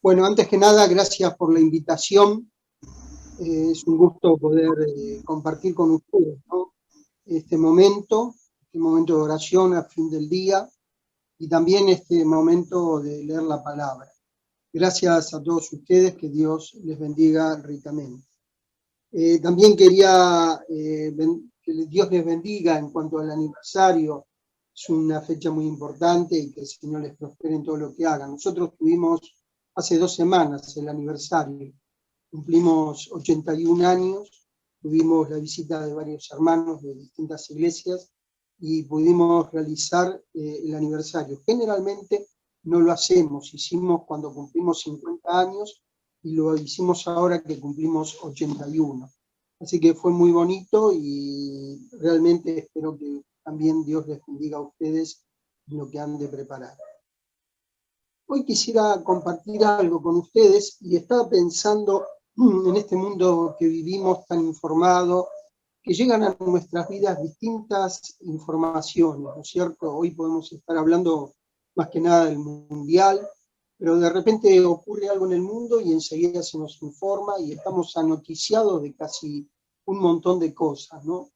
Bueno, antes que nada, gracias por la invitación. Es un gusto poder compartir con ustedes, ¿no? Este momento de oración a fin del día y también este momento de leer la palabra. Gracias a todos ustedes, que Dios les bendiga ricamente. También quería que Dios les bendiga en cuanto al aniversario. Es una fecha muy importante y que el Señor les prospere en todo lo que hagan. Nosotros tuvimos hace 2 semanas el aniversario. Cumplimos 81 años, tuvimos la visita de varios hermanos de distintas iglesias y pudimos realizar el aniversario. Generalmente no lo hacemos, hicimos cuando cumplimos 50 años y lo hicimos ahora que cumplimos 81. Así que fue muy bonito y realmente espero que también Dios les bendiga a ustedes en lo que han de preparar. Hoy quisiera compartir algo con ustedes y estaba pensando en este mundo que vivimos tan informado, que llegan a nuestras vidas distintas informaciones, ¿no es cierto? Hoy podemos estar hablando más que nada del mundial, pero de repente ocurre algo en el mundo y enseguida se nos informa y estamos anoticiados de casi un montón de cosas, ¿no?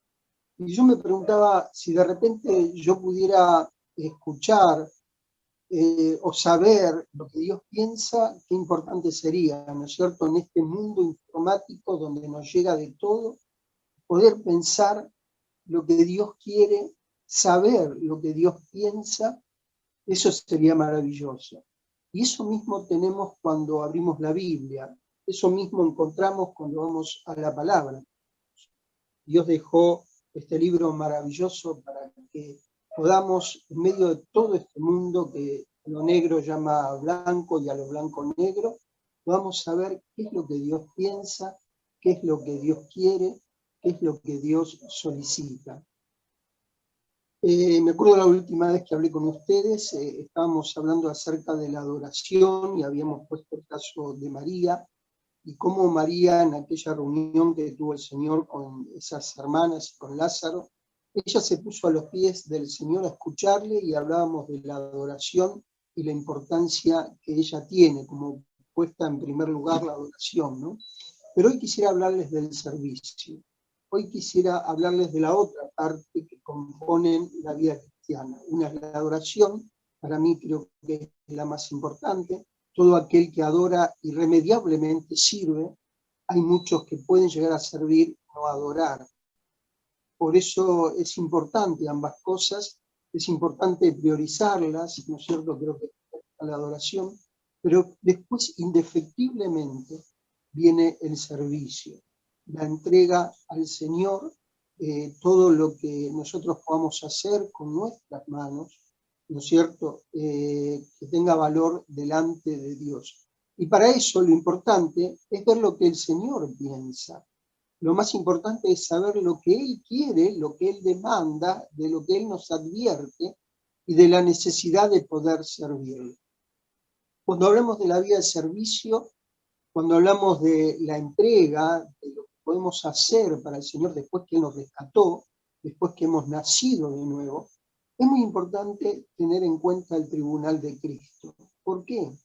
Y yo me preguntaba si de repente yo pudiera escuchar o saber lo que Dios piensa, qué importante sería, ¿no es cierto?, en este mundo informático donde nos llega de todo, poder pensar lo que Dios quiere, saber lo que Dios piensa, eso sería maravilloso. Y eso mismo tenemos cuando abrimos la Biblia, eso mismo encontramos cuando vamos a la palabra. Dios dejó este libro maravilloso para que podamos, en medio de todo este mundo que lo negro llama blanco y a lo blanco negro, podamos saber qué es lo que Dios piensa, qué es lo que Dios quiere, qué es lo que Dios solicita. Me acuerdo la última vez que hablé con ustedes, estábamos hablando acerca de la adoración y habíamos puesto el caso de María, y cómo María, en aquella reunión que tuvo el Señor con esas hermanas y con Lázaro, ella se puso a los pies del Señor a escucharle y hablábamos de la adoración y la importancia que ella tiene, como puesta en primer lugar la adoración, ¿no? Pero hoy quisiera hablarles del servicio. Hoy quisiera hablarles de la otra parte que componen la vida cristiana. Una es la adoración, para mí creo que es la más importante. Todo aquel que adora irremediablemente sirve. Hay muchos que pueden llegar a servir y no adorar. Por eso es importante ambas cosas, es importante priorizarlas, ¿no es cierto? Creo que la adoración, pero después indefectiblemente viene el servicio, la entrega al Señor, todo lo que nosotros podamos hacer con nuestras manos, ¿no es cierto?, que tenga valor delante de Dios. Y para eso lo importante es ver lo que el Señor piensa. Lo más importante es saber lo que Él quiere, lo que Él demanda, de lo que Él nos advierte y de la necesidad de poder servirle. Cuando hablamos de la vida de servicio, cuando hablamos de la entrega, de lo que podemos hacer para el Señor después que Él nos rescató, después que hemos nacido de nuevo, es muy importante tener en cuenta el tribunal de Cristo. ¿Por qué?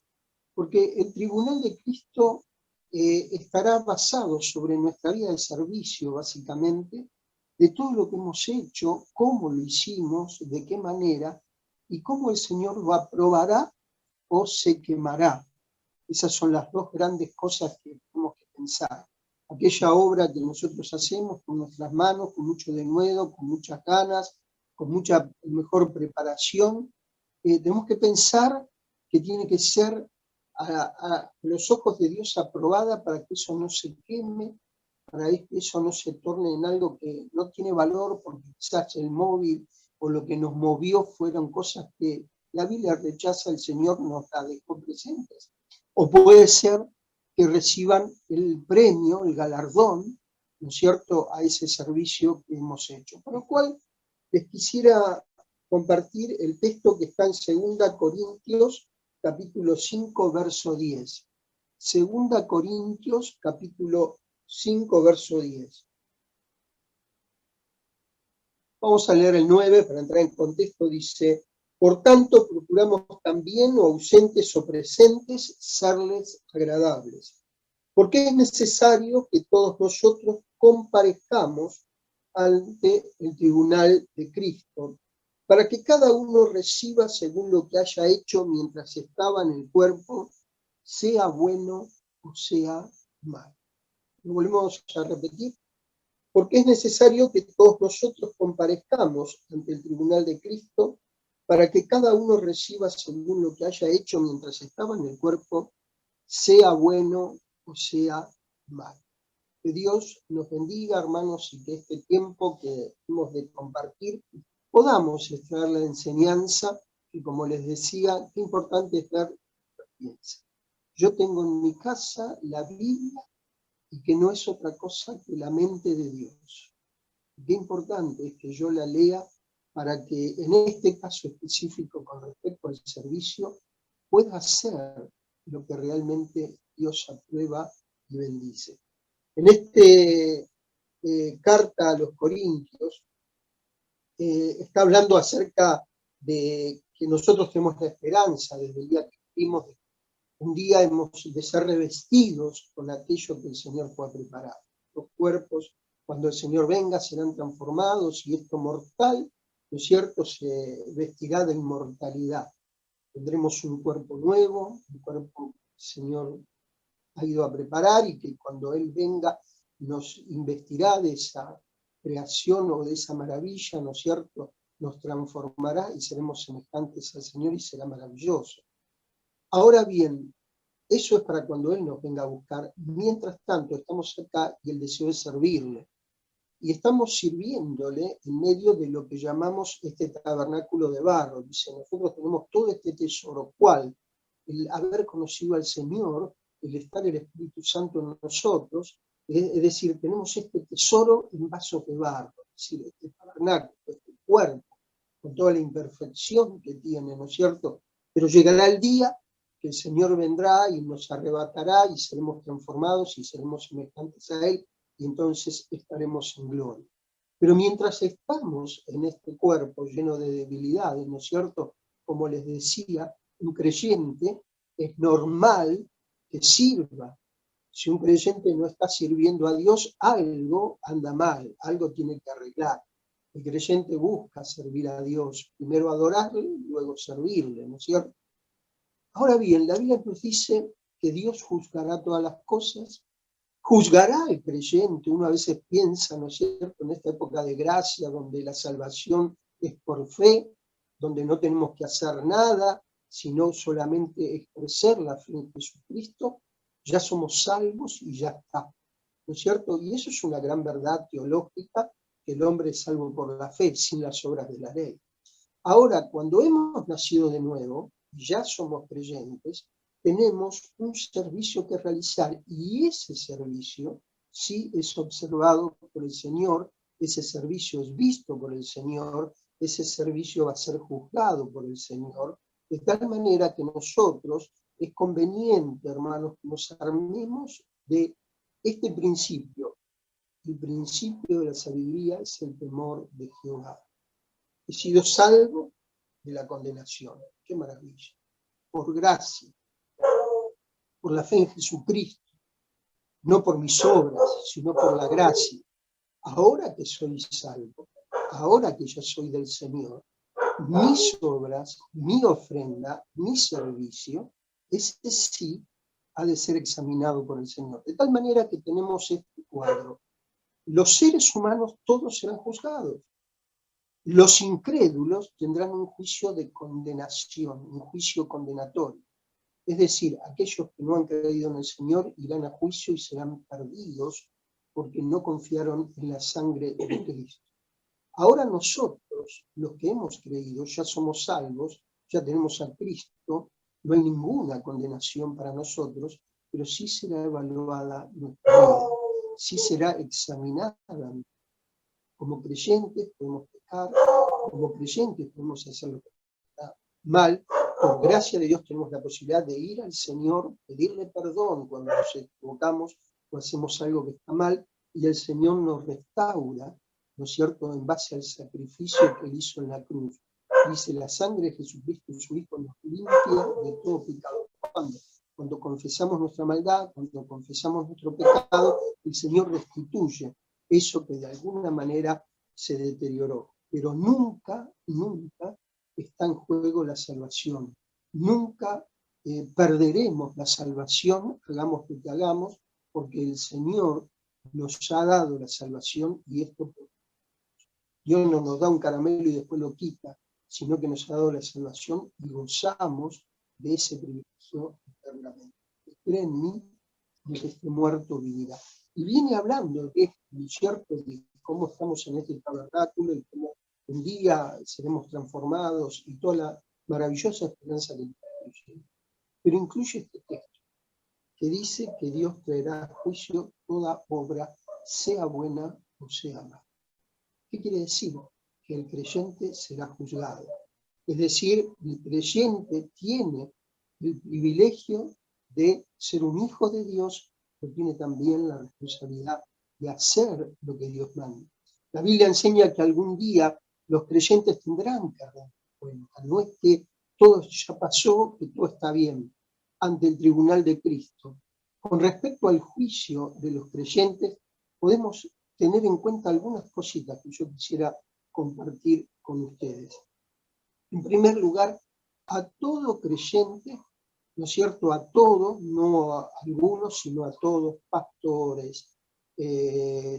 Porque el tribunal de Cristo estará basado sobre nuestra vida de servicio, básicamente, de todo lo que hemos hecho, cómo lo hicimos, de qué manera, y cómo el Señor lo aprobará o se quemará. Esas son las dos grandes cosas que tenemos que pensar. Aquella obra que nosotros hacemos con nuestras manos, con mucho denuedo, con muchas ganas, con mucha mejor preparación, tenemos que pensar que tiene que ser a los ojos de Dios aprobada para que eso no se queme, para que eso no se torne en algo que no tiene valor, porque quizás el móvil o lo que nos movió fueron cosas que la Biblia rechaza, el Señor nos la dejó presentes. O puede ser que reciban el premio, el galardón, ¿no es cierto?, a ese servicio que hemos hecho. Por lo cual les quisiera compartir el texto que está en 2 Corintios, capítulo 5, verso 10. 2 Corintios, capítulo 5, verso 10. Vamos a leer el 9 para entrar en contexto. Dice: Por tanto, procuramos también, o ausentes o presentes, serles agradables, porque es necesario que todos nosotros comparezcamos ante el tribunal de Cristo, para que cada uno reciba según lo que haya hecho mientras estaba en el cuerpo, sea bueno o sea malo. Lo volvemos a repetir. Porque es necesario que todos nosotros comparezcamos ante el tribunal de Cristo para que cada uno reciba según lo que haya hecho mientras estaba en el cuerpo, sea bueno o sea malo. Que Dios nos bendiga, hermanos, y que este tiempo que hemos de compartir podamos extraer la enseñanza, y como les decía, qué importante es ver la piensa. Yo tengo en mi casa la Biblia, y que no es otra cosa que la mente de Dios. Qué importante es que yo la lea para que en este caso específico con respecto al servicio pueda hacer lo que realmente Dios aprueba y bendice. En esta carta a los Corintios está hablando acerca de que nosotros tenemos la esperanza desde el día que vivimos, un día hemos de ser revestidos con aquello que el Señor fue a preparar. Los cuerpos, cuando el Señor venga, serán transformados y esto mortal, ¿no es cierto?, se vestirá de inmortalidad. Tendremos un cuerpo nuevo, un cuerpo que el Señor ha ido a preparar y que cuando Él venga nos investirá de esa creación o de esa maravilla, ¿no es cierto?, nos transformará y seremos semejantes al Señor y será maravilloso. Ahora bien, eso es para cuando Él nos venga a buscar. Mientras tanto, estamos acá y el deseo es servirle. Y estamos sirviéndole en medio de lo que llamamos este tabernáculo de barro. Dice, nosotros tenemos todo este tesoro, ¿cuál? El haber conocido al Señor, el estar el Espíritu Santo en nosotros, es decir, tenemos este tesoro en vasos de barro, es decir, este tabernáculo, este cuerpo, con toda la imperfección que tiene, ¿no es cierto? Pero llegará el día que el Señor vendrá y nos arrebatará y seremos transformados y seremos semejantes a Él y entonces estaremos en gloria. Pero mientras estamos en este cuerpo lleno de debilidades, ¿no es cierto? Como les decía, un creyente es normal que sirva. Si un creyente no está sirviendo a Dios, algo anda mal, algo tiene que arreglar. El creyente busca servir a Dios, primero adorarle, luego servirle, ¿no es cierto? Ahora bien, la Biblia nos dice que Dios juzgará todas las cosas, juzgará al creyente. Uno a veces piensa, ¿no es cierto?, en esta época de gracia, donde la salvación es por fe, donde no tenemos que hacer nada, sino solamente expresar la fe en Jesucristo, ya somos salvos y ya está, ¿no es cierto? Y eso es una gran verdad teológica, que el hombre es salvo por la fe, sin las obras de la ley. Ahora, cuando hemos nacido de nuevo, ya somos creyentes, tenemos un servicio que realizar y ese servicio sí es observado por el Señor, ese servicio es visto por el Señor, ese servicio va a ser juzgado por el Señor, de tal manera que nosotros es conveniente, hermanos, que nos armemos de este principio. El principio de la sabiduría es el temor de Jehová. He sido salvo de la condenación. ¡Qué maravilla! Por gracia, por la fe en Jesucristo, no por mis obras, sino por la gracia. Ahora que soy salvo, ahora que yo soy del Señor, mis obras, mi ofrenda, mi servicio, ese sí ha de ser examinado por el Señor. De tal manera que tenemos este cuadro. Los seres humanos todos serán juzgados. Los incrédulos tendrán un juicio de condenación, un juicio condenatorio. Es decir, aquellos que no han creído en el Señor irán a juicio y serán perdidos porque no confiaron en la sangre de Cristo. Ahora nosotros, los que hemos creído, ya somos salvos, ya tenemos a Cristo, no hay ninguna condenación para nosotros, pero sí será evaluada nuestra vida, sí será examinada. Como creyentes podemos pecar, como creyentes podemos hacer lo que está mal. Por gracia de Dios tenemos la posibilidad de ir al Señor, pedirle perdón cuando nos equivocamos o hacemos algo que está mal, y el Señor nos restaura, ¿no es cierto?, en base al sacrificio que Él hizo en la cruz. Dice, la sangre de Jesucristo, su Hijo, nos limpia de todo pecado. Cuando confesamos nuestra maldad, cuando confesamos nuestro pecado, el Señor restituye eso que de alguna manera se deterioró. Pero nunca, nunca está en juego la salvación. Nunca perderemos la salvación, hagamos lo que hagamos, porque el Señor nos ha dado la salvación y esto Dios no nos da un caramelo y después lo quita, sino que nos ha dado la salvación y gozamos de ese privilegio eternamente. El que cree en mí, el que esté muerto vivirá. Y viene hablando de esto, ¿no es cierto?, de cómo estamos en este tabernáculo y cómo un día seremos transformados y toda la maravillosa esperanza que incluye. Pero incluye este texto, que dice que Dios traerá a juicio toda obra, sea buena o sea mala. ¿Qué quiere decir? Que el creyente será juzgado. Es decir, el creyente tiene el privilegio de ser un hijo de Dios, pero tiene también la responsabilidad de hacer lo que Dios manda. La Biblia enseña que algún día los creyentes tendrán que dar cuenta. No es que todo ya pasó, que todo está bien ante el tribunal de Cristo. Con respecto al juicio de los creyentes, podemos tener en cuenta algunas cositas que yo quisiera compartir con ustedes. En primer lugar, a todo creyente, ¿no es cierto?, a todos, no a algunos, sino a todos, pastores,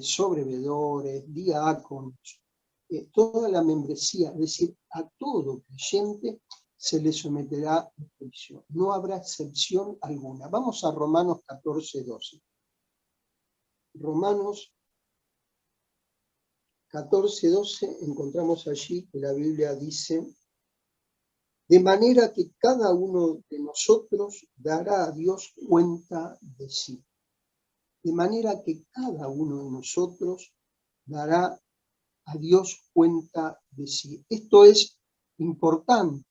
sobrevedores, diáconos, toda la membresía, es decir, a todo creyente se le someterá a juicio. No habrá excepción alguna. Vamos a Romanos 14:12. Romanos 14:12 encontramos allí que la Biblia dice: de manera que cada uno de nosotros dará a Dios cuenta de sí. De manera que cada uno de nosotros dará a Dios cuenta de sí. Esto es importante,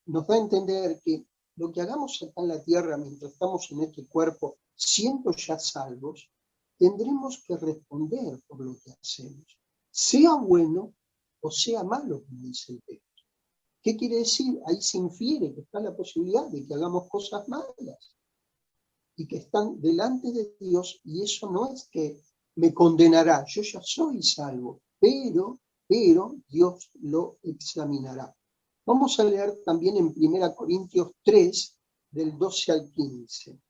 nos da a entender que lo que hagamos acá en la tierra mientras estamos en este cuerpo, siendo ya salvos, tendremos que responder por lo que hacemos, sea bueno o sea malo, como dice el texto. ¿Qué quiere decir? Ahí se infiere que está la posibilidad de que hagamos cosas malas y que están delante de Dios, y eso no es que me condenará, yo ya soy salvo, pero Dios lo examinará. Vamos a leer también en 1 Corintios 3, del 12 al 15.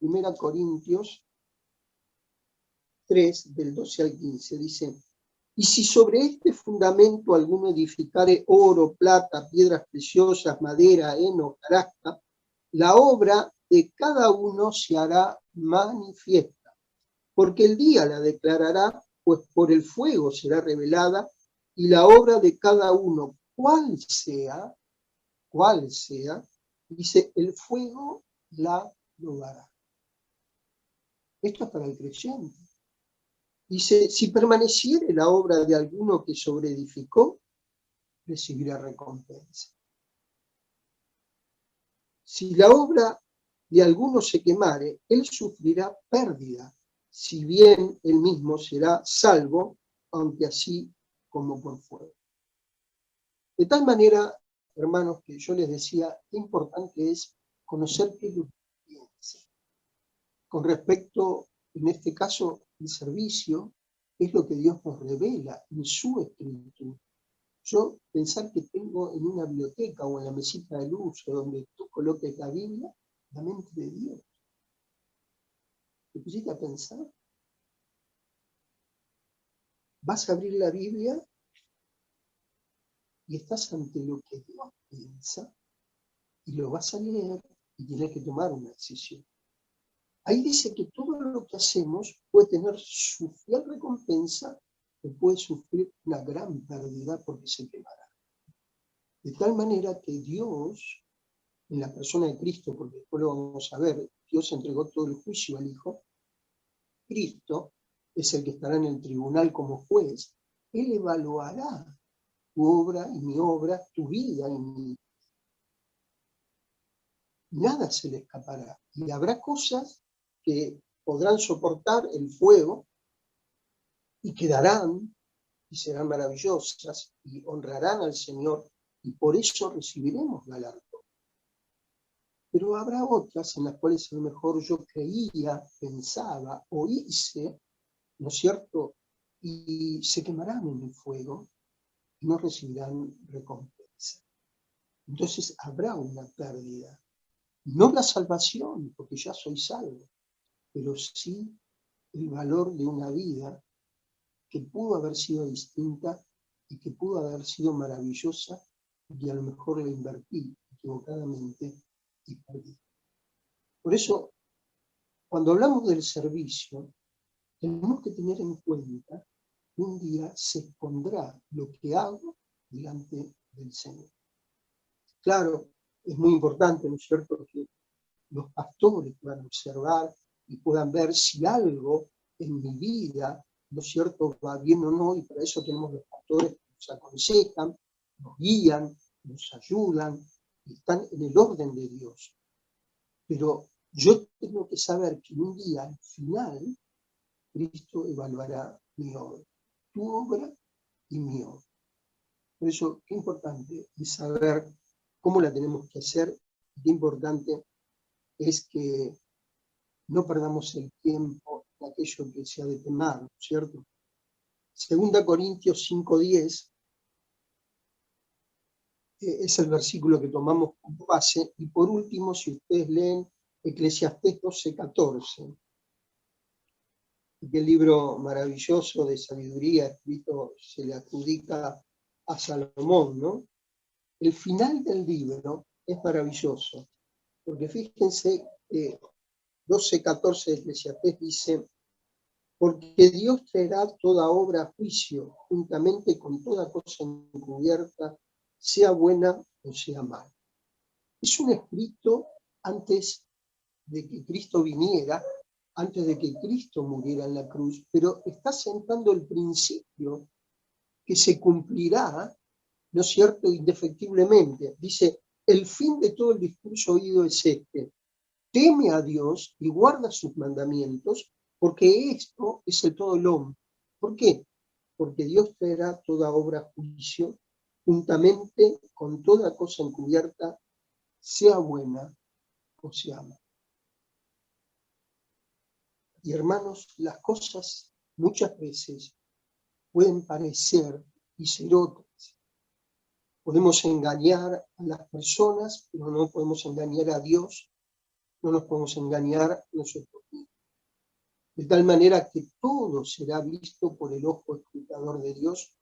1 Corintios 3, del 12 al 15, dice: y si sobre este fundamento alguno edificare oro, plata, piedras preciosas, madera, heno, hojarasca, la obra de cada uno se hará manifiesta, porque el día la declarará, pues por el fuego será revelada, y la obra de cada uno, cual sea, dice, el fuego la probará. Esto es para el creyente. Dice, si permaneciere la obra de alguno que sobreedificó, recibirá recompensa. Si la obra de alguno se quemare, él sufrirá pérdida, si bien él mismo será salvo, aunque así como por fuego. De tal manera, hermanos, que yo les decía, qué importante es conocer qué es lo que piensa. Con respecto, en este caso, el servicio, es lo que Dios nos revela en su escritura. Yo pensar que tengo en una biblioteca o en la mesita de luz o donde tú coloques la Biblia, la mente de Dios. ¿Te pusiste a pensar? Vas a abrir la Biblia y estás ante lo que Dios piensa y lo vas a leer y tienes que tomar una decisión. Ahí dice que todo lo que hacemos puede tener su fiel recompensa o puede sufrir una gran pérdida porque se quemará. De tal manera que Dios, en la persona de Cristo, porque después lo vamos a ver, Dios entregó todo el juicio al Hijo, Cristo es el que estará en el tribunal como juez, Él evaluará tu obra y mi obra, tu vida y mi vida. Nada se le escapará. Y habrá cosas que podrán soportar el fuego y quedarán, y serán maravillosas y honrarán al Señor y por eso recibiremos galardón. Pero habrá otras en las cuales a lo mejor yo creía, pensaba o hice, ¿no es cierto? Y se quemarán en el fuego y no recibirán recompensa. Entonces habrá una pérdida. No la salvación, porque ya soy salvo, pero sí el valor de una vida que pudo haber sido distinta y que pudo haber sido maravillosa y a lo mejor la invertí equivocadamente y perdí. Por eso, cuando hablamos del servicio, tenemos que tener en cuenta que un día se expondrá lo que hago delante del Señor. Claro, es muy importante, ¿no es cierto?, que los pastores puedan observar y puedan ver si algo en mi vida, ¿no es cierto?, va bien o no, y para eso tenemos los pastores que nos aconsejan, nos guían, nos ayudan, y están en el orden de Dios. Pero yo tengo que saber que un día, al final, Cristo evaluará mi obra, tu obra y mi obra. Por eso, qué importante es saber cómo la tenemos que hacer, qué importante es que no perdamos el tiempo en aquello que se ha de temar, ¿cierto? 2 Corintios 5:10 es el versículo que tomamos como base. Y por último, si ustedes leen Eclesiastés 12:14, aquel libro maravilloso de sabiduría escrito, se le adjudica a Salomón, ¿no? El final del libro es maravilloso, porque fíjense que 12:14 de Eclesiastés dice: porque Dios traerá toda obra a juicio, juntamente con toda cosa encubierta, sea buena o sea mala. Es un escrito antes de que Cristo viniera, antes de que Cristo muriera en la cruz, pero está sentando el principio que se cumplirá, ¿no es cierto?, indefectiblemente. Dice, el fin de todo el discurso oído es este: teme a Dios y guarda sus mandamientos, porque esto es el todo el hombre. ¿Por qué? Porque Dios traerá toda obra a juicio, juntamente con toda cosa encubierta, sea buena o sea mala. Y hermanos, las cosas muchas veces pueden parecer y ser otras. Podemos engañar a las personas, pero no podemos engañar a Dios, no nos podemos engañar a nosotros mismos. De tal manera que todo será visto por el ojo escrutador de Dios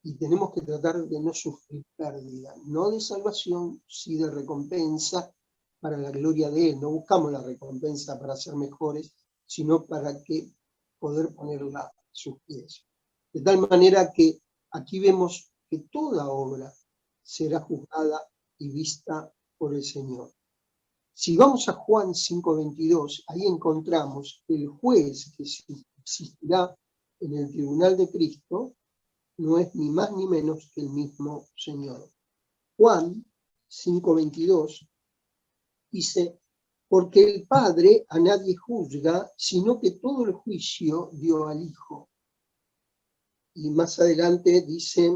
y tenemos que tratar de no sufrir pérdida, no de salvación, sí de recompensa para la gloria de Él. No buscamos la recompensa para ser mejores, sino para que poder ponerla a sus pies. De tal manera que aquí vemos que toda obra será juzgada y vista por el Señor. Si vamos a Juan 5:22, ahí encontramos que el juez que existirá en el tribunal de Cristo no es ni más ni menos que el mismo Señor. Juan 5:22 dice, porque el Padre a nadie juzga, sino que todo el juicio dio al Hijo. Y más adelante dice,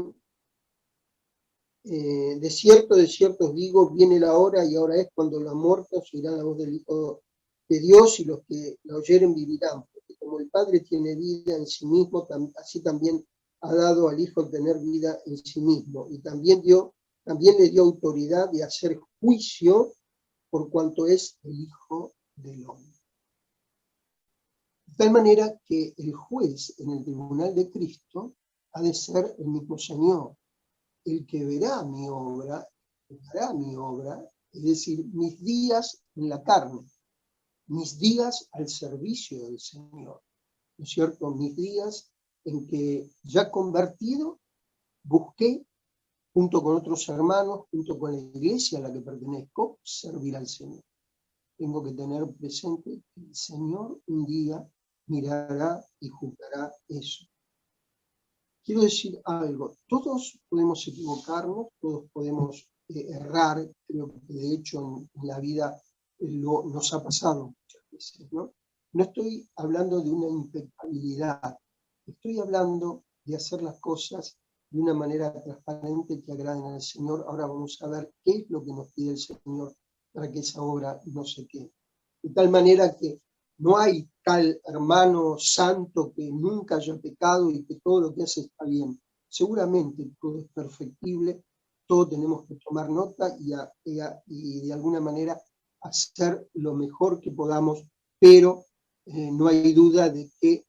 de cierto os digo, viene la hora y ahora es cuando los muertos oirán la voz del Hijo de Dios y los que la oyeren vivirán. Porque como el Padre tiene vida en sí mismo, así también ha dado al Hijo tener vida en sí mismo. Y también le dio autoridad de hacer juicio por cuanto es el Hijo del Hombre. De tal manera que el juez en el tribunal de Cristo ha de ser el mismo Señor. El que verá mi obra, es decir, mis días en la carne, mis días al servicio del Señor, ¿no es cierto? Mis días en que ya convertido, busqué, junto con otros hermanos, junto con la iglesia a la que pertenezco, servir al Señor. Tengo que tener presente que el Señor un día mirará y juzgará eso. Quiero decir algo, todos podemos equivocarnos, todos podemos errar, creo que de hecho en la vida nos ha pasado muchas veces, ¿no? No estoy hablando de una impecabilidad, estoy hablando de hacer las cosas de una manera transparente que agraden al Señor. Ahora vamos a ver qué es lo que nos pide el Señor para que esa obra no se quede. De tal manera que no hay tal hermano santo que nunca haya pecado y que todo lo que hace está bien. Seguramente todo es perfectible, todo tenemos que tomar nota y de alguna manera hacer lo mejor que podamos, pero no hay duda de que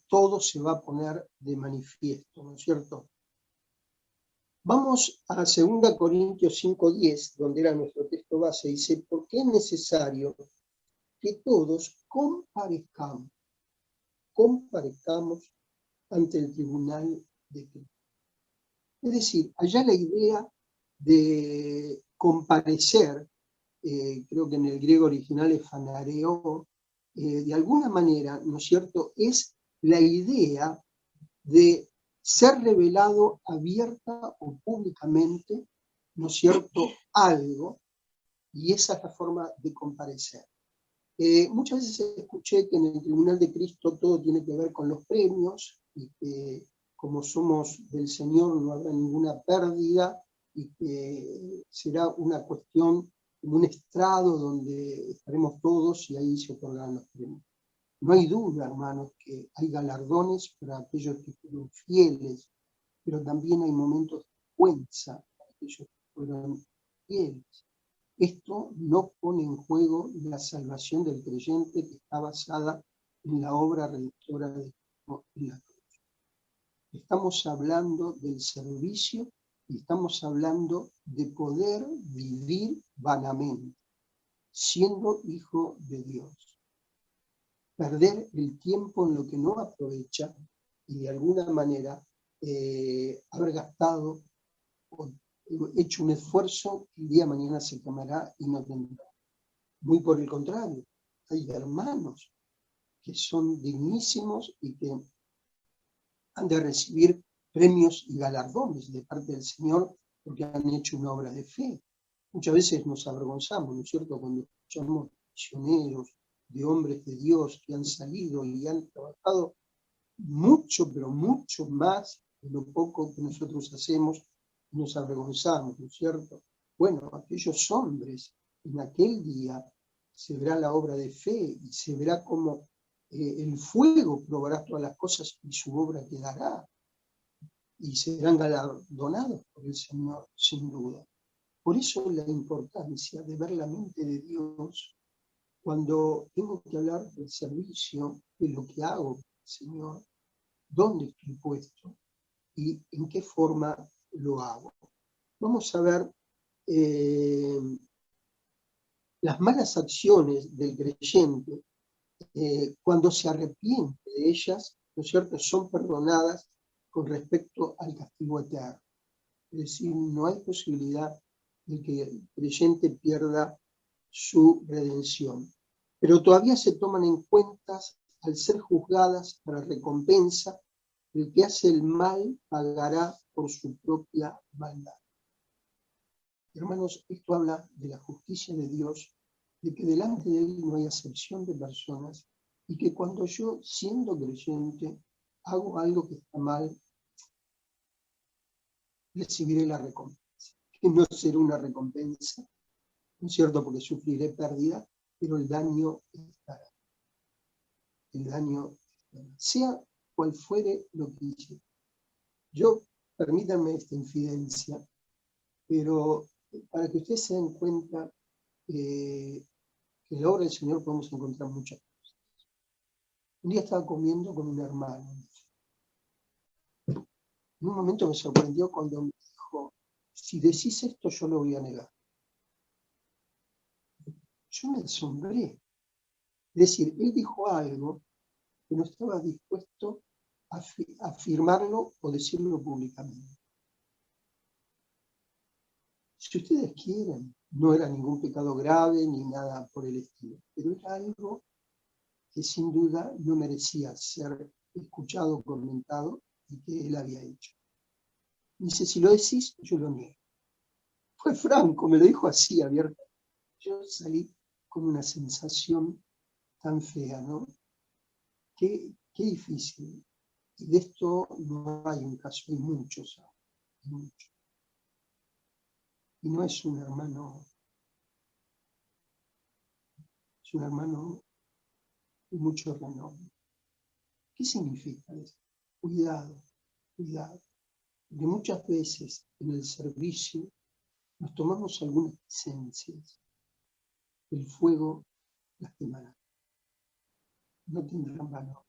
todo se va a poner de manifiesto, ¿no es cierto? Vamos a 2 Corintios 5:10, donde era nuestro texto base, dice, porque es necesario que todos comparezcamos ante el tribunal de Cristo. Es decir, allá la idea de comparecer, creo que en el griego original es fanareo, de alguna manera, ¿no es cierto?, es la idea de ser revelado abierta o públicamente, ¿no es cierto?, algo, y esa es la forma de comparecer. Muchas veces escuché que en el Tribunal de Cristo todo tiene que ver con los premios, y que como somos del Señor no habrá ninguna pérdida, y que será una cuestión, un estrado donde estaremos todos y ahí se otorgarán los premios. No hay duda, hermanos, que hay galardones para aquellos que fueron fieles, pero también hay momentos de vergüenza para aquellos que fueron fieles. Esto no pone en juego la salvación del creyente que está basada en la obra redentora de Cristo en la cruz. Estamos hablando del servicio y estamos hablando de poder vivir vanamente, siendo hijo de Dios. Perder el tiempo en lo que no aprovecha y de alguna manera haber gastado o hecho un esfuerzo que el día de mañana se quemará y no tendrá. Muy por el contrario, hay hermanos que son dignísimos y que han de recibir premios y galardones de parte del Señor porque han hecho una obra de fe. Muchas veces nos avergonzamos, ¿no es cierto?, cuando escuchamos misioneros, de hombres de Dios que han salido y han trabajado mucho, pero mucho más de lo poco que nosotros hacemos, y nos avergonzamos, ¿no es cierto? Bueno, aquellos hombres en aquel día se verá la obra de fe y se verá cómo el fuego probará todas las cosas y su obra quedará y serán galardonados por el Señor, sin duda. Por eso la importancia de ver la mente de Dios cuando tengo que hablar del servicio, de lo que hago, Señor, dónde estoy puesto y en qué forma lo hago. Vamos a ver las malas acciones del creyente, cuando se arrepiente de ellas, ¿no es cierto?, son perdonadas con respecto al castigo eterno. Es decir, no hay posibilidad de que el creyente pierda su redención. Pero todavía se toman en cuenta al ser juzgadas para recompensa. El que hace el mal pagará por su propia maldad. Hermanos, esto habla de la justicia de Dios, de que delante de Él no hay acepción de personas y que cuando yo, siendo creyente, hago algo que está mal, recibiré la recompensa. Que no será una recompensa, ¿no es cierto?, porque sufriré pérdida, pero el daño estará. El daño estará. Sea cual fuere lo que hice. Yo, permítanme esta infidencia, pero para que ustedes se den cuenta que en la obra del Señor podemos encontrar muchas cosas. Un día estaba comiendo con un hermano. En un momento me sorprendió cuando me dijo, si decís esto yo lo voy a negar. Yo me asombré. Es decir, él dijo algo que no estaba dispuesto a afirmarlo o decirlo públicamente. Si ustedes quieren, no era ningún pecado grave ni nada por el estilo, pero era algo que sin duda no merecía ser escuchado o comentado y que él había hecho. Dice, si lo decís, yo lo niego. Fue franco, me lo dijo así, abierto. Yo salí con una sensación tan fea, ¿no? Qué difícil. Y de esto no hay un caso, hay muchos. Hay muchos. Y no es un hermano de mucho renombre. ¿Qué significa eso? Cuidado, cuidado. Porque muchas veces en el servicio nos tomamos algunas licencias. El fuego las quemará. No tendrán valor.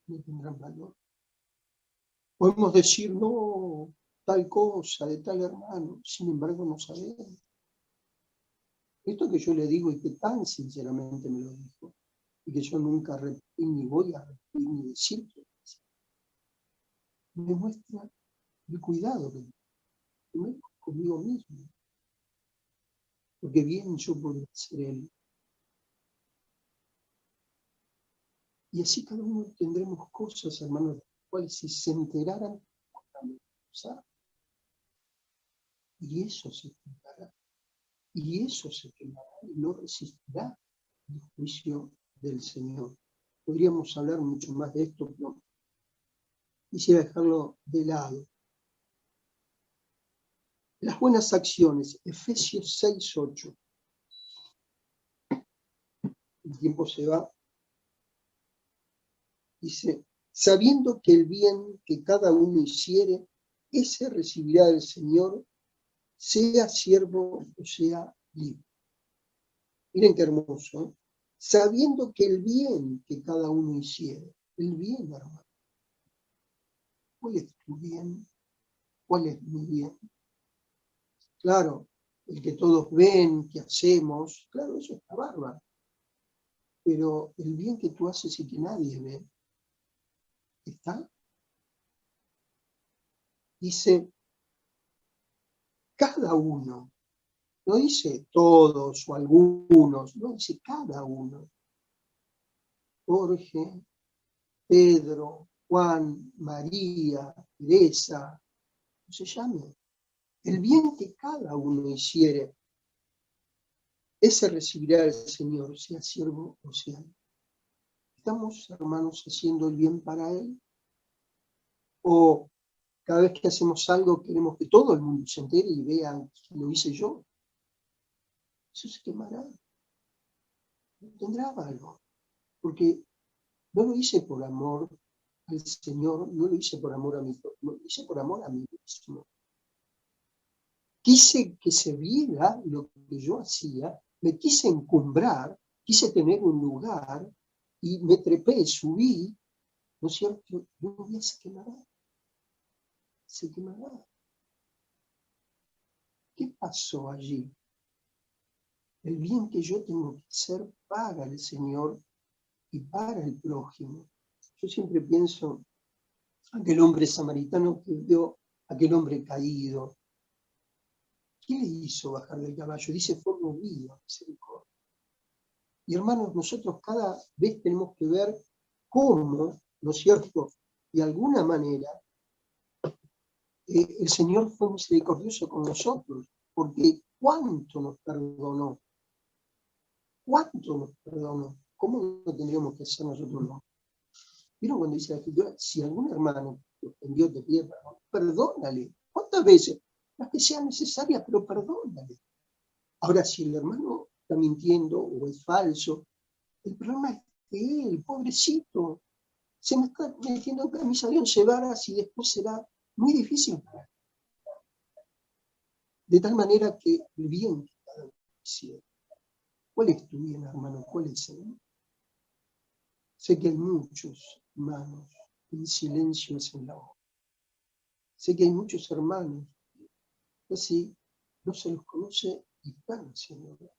No tendrán valor. Podemos decir, no, tal cosa, de tal hermano, sin embargo no sabemos. Esto que yo le digo y que tan sinceramente me lo dijo, y que yo nunca repetí, ni voy a repetir, ni decir que me muestra el cuidado que tengo conmigo mismo. Porque bien yo podría ser él. Y así cada uno tendremos cosas, hermanos, de las cuales si se enteraran, ¿sabes? Y eso se quemará. Y eso se quemará y no resistirá el juicio del Señor. Podríamos hablar mucho más de esto, pero quisiera dejarlo de lado. Las buenas acciones, Efesios 6:8. El tiempo se va. Dice, sabiendo que el bien que cada uno hiciere, ese recibirá del Señor, sea siervo o sea libre. Miren qué hermoso, ¿eh? Sabiendo que el bien que cada uno hiciere, el bien, hermano. ¿Cuál es tu bien? ¿Cuál es mi bien? Claro, el que todos ven, que hacemos, claro, eso está bárbaro. Pero el bien que tú haces y que nadie ve, ¿está? Dice, cada uno, no dice todos o algunos, no dice cada uno. Jorge, Pedro, Juan, María, Teresa, no se llame. El bien que cada uno hiciere, ese recibirá el Señor, sea siervo o sea. ¿Estamos, hermanos, haciendo el bien para Él? ¿O cada vez que hacemos algo queremos que todo el mundo se entere y vea que lo hice yo? Eso se quemará. No tendrá valor. Porque no lo hice por amor al Señor, no lo hice por amor a mí, lo hice por amor a mí mismo. Quise que se viera lo que yo hacía, me quise encumbrar, quise tener un lugar y me trepé, subí, ¿no es cierto? No había, se quemará. Se quemará. ¿Qué pasó allí? El bien que yo tengo que hacer para el Señor y para el prójimo. Yo siempre pienso, aquel hombre samaritano que vio a aquel hombre caído, ¿qué le hizo bajar del caballo? Dice, fue movido a misericordia. Y hermanos, nosotros cada vez tenemos que ver cómo, ¿no es cierto?, de alguna manera, el Señor fue misericordioso con nosotros, porque ¿cuánto nos perdonó? ¿Cuánto nos perdonó? ¿Cómo lo tendríamos que hacer nosotros? No? ¿Vieron cuando dice la Escritura, si algún hermano te ofendió, te pide perdón, perdónale? ¿Cuántas veces? Las que sean necesarias, pero perdónale. Ahora, si el hermano está mintiendo o es falso, el problema es de él, pobrecito. Se me está metiendo en camisa de once varas y después será muy difícil para él. De tal manera que el bien que cada uno hiciera. ¿Cuál es tu bien, hermano? ¿Cuál es el? Sé que hay muchos hermanos en silencio en la obra. Sé que hay muchos hermanos que así no se los conoce y están haciendo obra.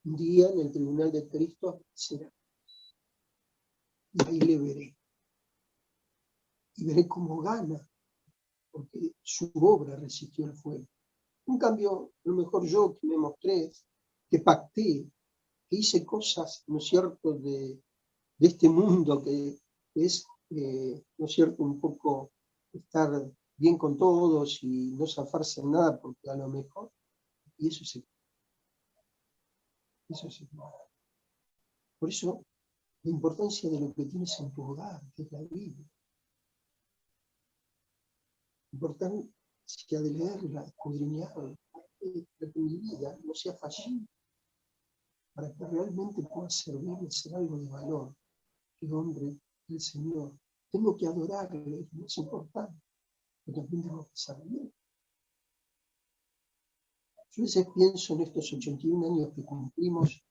Un día en el tribunal de Cristo será. Y ahí le veré. Y veré cómo gana, porque su obra resistió el fuego. En cambio, a lo mejor yo que me mostré, que pacté, que hice cosas, ¿no es cierto?, de este mundo que es, ¿no es cierto?, un poco estar bien con todos y no zafarse en nada, porque a lo mejor, y eso se. Por eso la importancia de lo que tienes en tu hogar, que es la Biblia. La importancia de leerla, escudriñarla, para que mi vida no sea fallida, para que realmente pueda servir y ser algo de valor, que honre al Señor. Tengo que adorarle, no es importante, pero también tengo que servir. Yo a veces pienso en estos 81 años que cumplimos,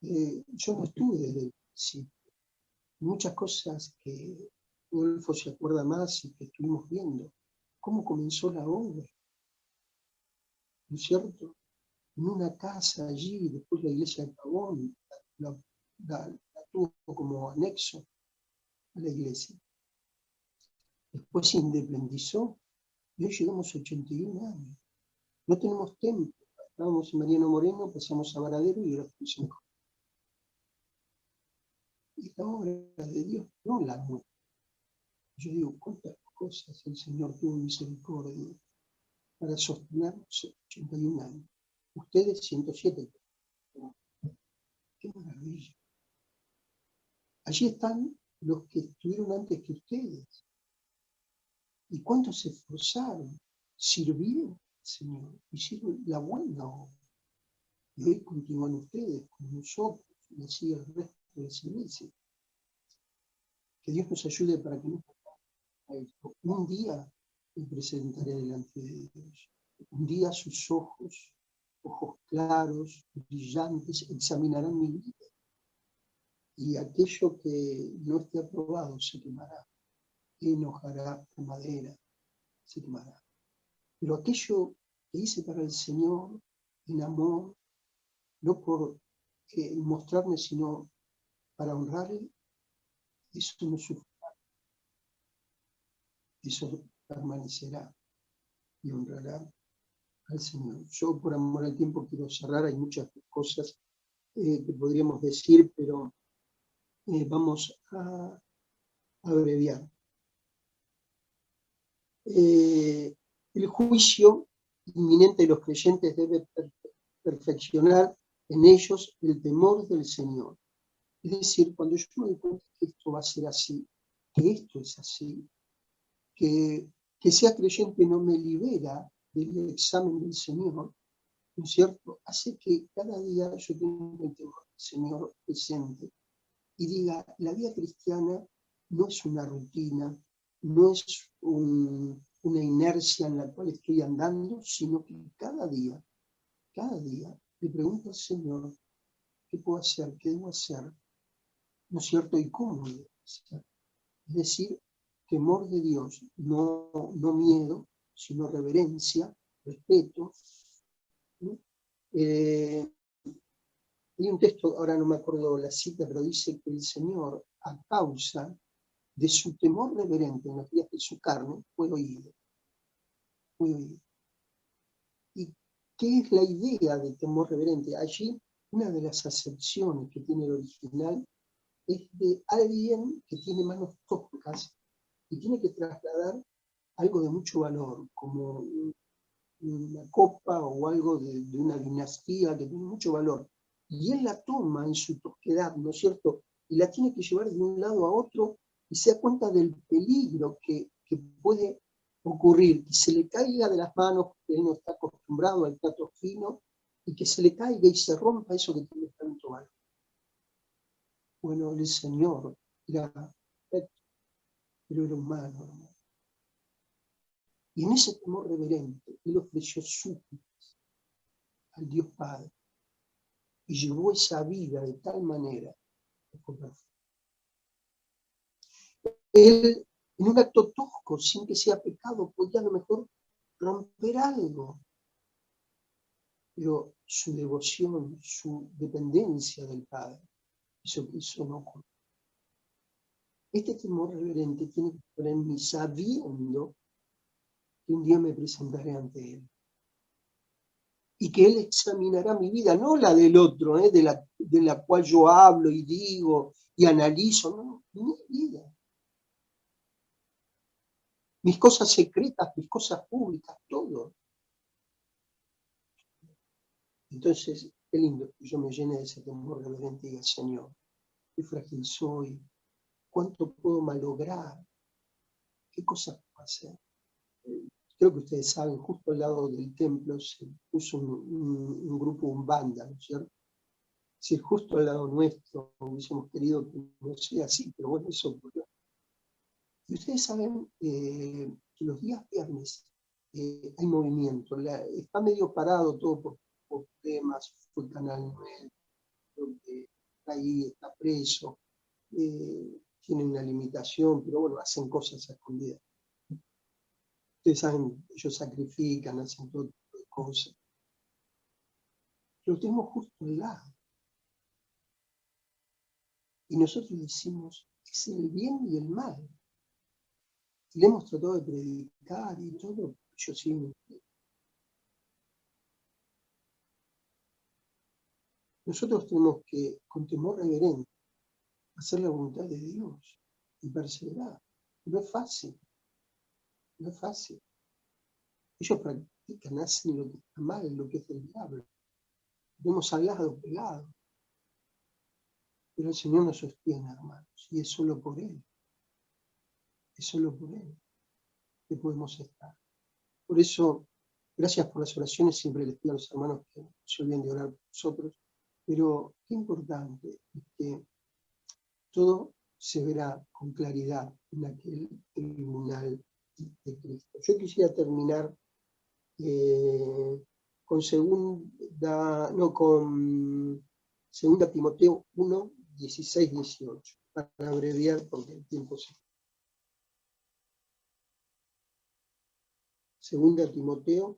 yo no estuve desde el principio. Muchas cosas que Rodolfo se acuerda más y que estuvimos viendo. ¿Cómo comenzó la obra? ¿No es cierto? En una casa allí, después la iglesia de Pavón, la tuvo como anexo a la iglesia. Después se independizó y hoy llegamos a 81 años. No tenemos templo. Estábamos en Mariano Moreno, pasamos a Varadero y ahora estamos en Córdoba. Y la obra de Dios, no la nuestra. Yo digo, cuántas cosas el Señor tuvo misericordia para sostenernos 81 años. Ustedes 107. ¡Qué maravilla! Allí están los que estuvieron antes que ustedes. ¿Y cuántos se esforzaron? Sirvieron al Señor, hicieron la buena obra. Y hoy continúan ustedes con nosotros, y así el resto de las iglesias. Que Dios nos ayude para que no pase esto. Un día me presentaré delante de Dios. Un día sus ojos claros, brillantes, examinarán mi vida. Y aquello que no esté aprobado se quemará. Enojará la madera, se quemará. Pero aquello que hice para el Señor, en amor, no por mostrarme, sino para honrarle, eso no sufrirá. Eso permanecerá y honrará al Señor. Yo, por amor al tiempo, quiero cerrar. Hay muchas cosas que podríamos decir, pero vamos a abreviar. El juicio inminente de los creyentes debe perfeccionar en ellos el temor del Señor. Es decir, cuando yo me doy cuenta que esto va a ser así, que esto es así, que sea creyente no me libera del examen del Señor, ¿no es cierto? Hace que cada día yo tenga el temor del Señor presente y diga, la vida cristiana no es una rutina, no es una inercia en la cual estoy andando, sino que cada día, le pregunto al Señor, ¿qué puedo hacer? ¿Qué debo hacer? ¿No es cierto? ¿Y cómo debo hacer? Es decir, temor de Dios, no miedo, sino reverencia, respeto. ¿No? Hay un texto, ahora no me acuerdo la cita, pero dice que el Señor, a causa de su temor reverente en los días de su carne, fue oído. ¿Y qué es la idea de temor reverente? Allí, una de las acepciones que tiene el original es de alguien que tiene manos toscas y tiene que trasladar algo de mucho valor, como una copa o algo de una dinastía que tiene mucho valor. Y él la toma en su tosquedad, ¿no es cierto? Y la tiene que llevar de un lado a otro y se da cuenta del peligro que puede ocurrir, que se le caiga de las manos, porque él no está acostumbrado al trato fino, y que se le caiga y se rompa eso que tiene tanto valor. Bueno, el Señor era perfecto, pero era humano, hermano. Y en ese temor reverente, él ofreció súplicas al Dios Padre y llevó esa vida de tal manera que fue perfecto. Él, en un acto tosco, sin que sea pecado, podía a lo mejor romper algo, pero su devoción, su dependencia del Padre, eso no ocurrió. Este temor reverente tiene que estar en mí, sabiendo que un día me presentaré ante Él. Y que Él examinará mi vida, no la del otro, de la cual yo hablo y digo y analizo, no, mi vida. Mis cosas secretas, mis cosas públicas, todo. Entonces, qué lindo que yo me llene de ese temor reverente y diga, Señor, qué frágil soy, cuánto puedo malograr, qué cosas puedo hacer. Creo que ustedes saben, justo al lado del templo se puso un grupo, un banda, ¿no es cierto? Si justo al lado nuestro hubiésemos querido que no sea así, pero bueno, eso ocurrió. Y ustedes saben que los días viernes hay movimiento, está medio parado todo por temas, fue Canal 9, donde está ahí, está preso, tienen una limitación, pero bueno, hacen cosas a escondidas. Ustedes saben, ellos sacrifican, hacen todo tipo de cosas. Lo tenemos justo al lado. Y nosotros decimos, es el bien y el mal. Y le hemos tratado de predicar y todo, ellos siguen. Nosotros tenemos que, con temor reverente, hacer la voluntad de Dios y perseverar. No es fácil, no es fácil. Ellos practican, hacen lo que está mal, lo que es del diablo. Vemos al lado, pegado. Pero el Señor nos sostiene, hermanos, y es solo por Él. Es solo por Él que podemos estar. Por eso, gracias por las oraciones, siempre les pido a los hermanos que no se olviden de orar por nosotros, pero qué importante es que todo se verá con claridad en aquel tribunal de Cristo. Yo quisiera terminar con segunda Timoteo 1, 16, 18, para abreviar porque el tiempo se... Segunda Timoteo.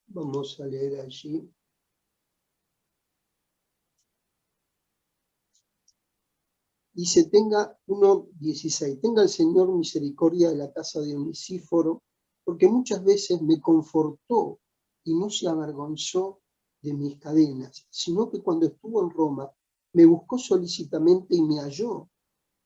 Vamos a leer allí. Dice, 1:16, tenga el Señor misericordia de la casa de Onesíforo, porque muchas veces me confortó y no se avergonzó de mis cadenas, sino que cuando estuvo en Roma me buscó solícitamente y me halló.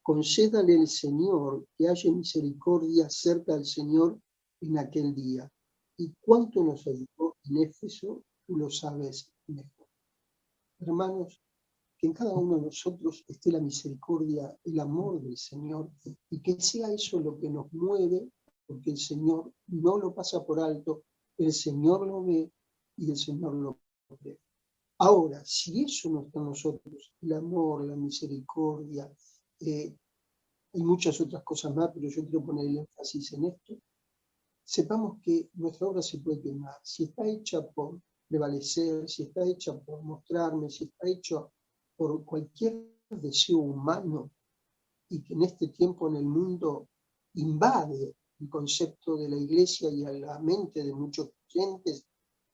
Concédale el Señor que haya misericordia cerca del Señor en aquel día. Y cuánto nos ayudó en Éfeso, tú lo sabes mejor. Hermanos, que en cada uno de nosotros esté la misericordia, el amor del Señor, y que sea eso lo que nos mueve, porque el Señor no lo pasa por alto, el Señor lo ve y el Señor lo ve. Ahora, si eso no está en nosotros, el amor, la misericordia, hay muchas otras cosas más, pero yo quiero poner el énfasis en esto, sepamos que nuestra obra se puede quemar. Si está hecha por prevalecer, si está hecha por mostrarme, si está hecha por cualquier deseo humano y que en este tiempo en el mundo invade el concepto de la iglesia y a la mente de muchos creyentes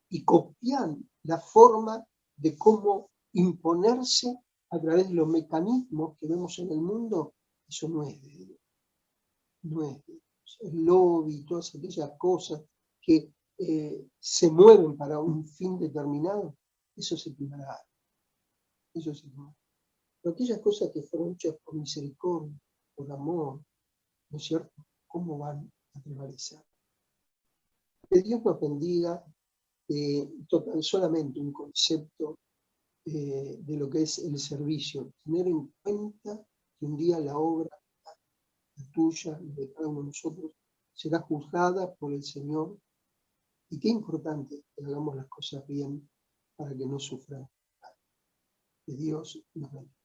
y copian la forma de cómo imponerse a través de los mecanismos que vemos en el mundo, eso no es de Dios. No es de Dios. El lobby y todas aquellas cosas que se mueven para un fin determinado, eso se quemará. Eso se quemará. Pero aquellas cosas que fueron hechas por misericordia, por amor, ¿no es cierto? ¿Cómo van a prevalecer? Que Dios nos bendiga, tan solamente un concepto de lo que es el servicio. Tener en cuenta que un día la obra, la tuya, la de cada uno de nosotros, será juzgada por el Señor. Y qué importante que hagamos las cosas bien para que no sufran. Que Dios nos bendiga.